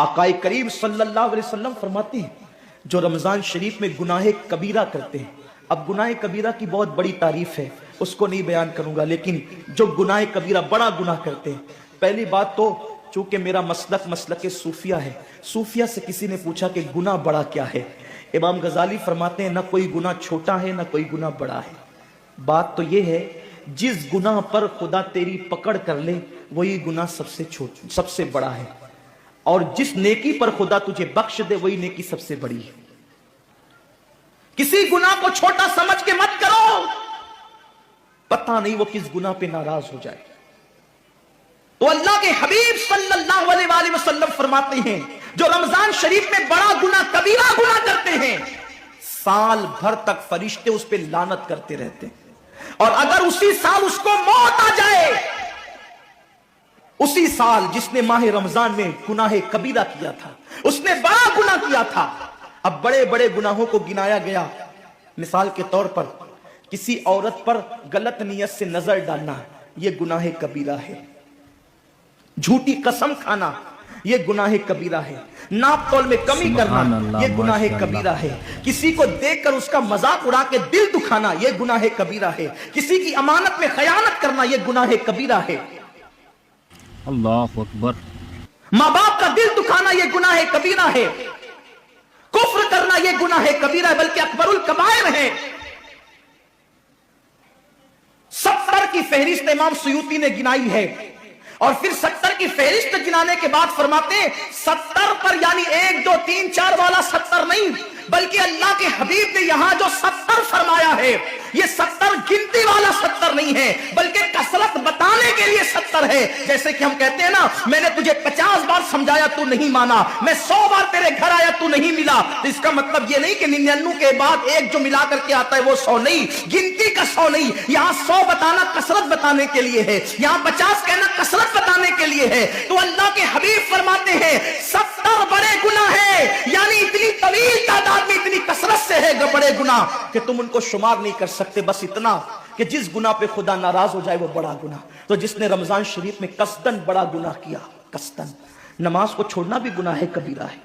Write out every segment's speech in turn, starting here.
आकाए करीम सल्लल्लाहु अलैहि वसल्लम फरमाते हैं जो रमजान शरीफ में गुनाह कबीरा करते हैं, अब गुनाह कबीरा की बहुत बड़ी तारीफ है, उसको नहीं बयान करूंगा, लेकिन जो गुनाह कबीरा बड़ा गुनाह करते हैं, पहली बात तो चूंकि मेरा मसलक सूफिया है, सूफिया से किसी ने पूछा कि गुनाह बड़ा क्या है, इमाम गजाली फरमाते हैं ना कोई गुनाह छोटा है ना कोई गुनाह बड़ा है। बात तो यह है जिस गुनाह पर खुदा तेरी पकड़ कर ले वही गुनाह सबसे बड़ा है, और जिस नेकी पर खुदा तुझे बख्श दे वही नेकी सबसे बड़ी है। किसी गुनाह को छोटा समझ के मत करो, पता नहीं वो किस गुनाह पे नाराज हो जाए। तो अल्लाह के हबीब सल्लल्लाहु अलैहि वसल्लम फरमाते हैं जो रमजान शरीफ में बड़ा गुनाह कबीरा गुनाह करते हैं, साल भर तक फरिश्ते उस पे लानत करते रहते हैं, और अगर उसी साल उसको मौत आ जाए, उसी साल जिसने माह रमजान में गुनाह कबीरा किया था, उसने बड़ा गुनाह किया था। अब बड़े बड़े गुनाहों को गिनाया गया, मिसाल के तौर पर किसी औरत पर गलत नियत से नजर डालना यह गुनाह कबीरा है, झूठी कसम खाना यह गुनाह कबीरा है, नाप तोल में कमी करना यह गुनाह कबीरा है, किसी को देखकर उसका मजाक उड़ा के दिल दुखाना यह गुनाह कबीरा है, किसी की अमानत में खयानत करना यह गुनाह कबीरा है, अल्लाहु अकबर, माँ बाप का दिल दुखाना यह गुनाह कबीरा है, कुफ्र करना यह गुनाह कबीरा है, बल्कि अकबरुल कबायर है। 70 की फहरिस्त इमाम सुयूती ने गिनाई है, और फिर 70 की फहरिस्त गिनाने के बाद फरमाते हैं 70 पर यानी 1 2 3 4 वाला 70 नहीं, बल्कि अल्लाह के हबीब ने यहां जो 70 फरमाया है ये 70 गिनती वाला 70 नहीं है, बल्कि कसरत बताने के लिए 70 है। जैसे कि हम कहते हैं ना, मैंने तुझे 50 बार समझाया तू नहीं माना, मैं 100 बार तेरे घर आया तू नहीं मिला, तो इसका मतलब ये नहीं कि 99 के बाद एक जो मिला करके आता है वो 100 नहीं, गिनती का 100 नहीं, यहां 100 बताना कसरत बताने के लिए है, यहां 50 कहना कसरत बताने के लिए है। तो अल्लाह के हबीब फरमाते हैं 70 बड़े गुनाह है, यानी इतनी तवील तादाद में इतनी कसरत से है बड़े गुनाह कि तुम उनको शुमार नहीं कर सकते, बस इतना कि जिस गुनाह पे खुदा नाराज हो जाए वो बड़ा गुनाह। तो जिसने रमजान शरीफ में कसदन बड़ा गुनाह किया, कसदन, नमाज को छोड़ना भी गुनाह है कबीरा है,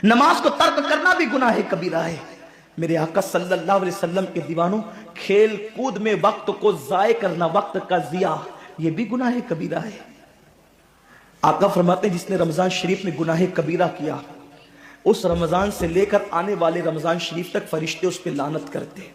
नमाज को तर्क करना भी गुनाह है कबीरा है। मेरे आका सल्लल्लाहु अलैहि वसल्लम के दीवानों, खेल कूद में वक्त को जाय करना, वक्त का जिया, यह भी गुनाह है कबीरा है। आका फरमाते हैं जिसने रमजान शरीफ में गुनाह कबीरा किया, उस रमजान से लेकर आने वाले रमजान शरीफ तक फरिश्ते उस पर लानत करते हैं।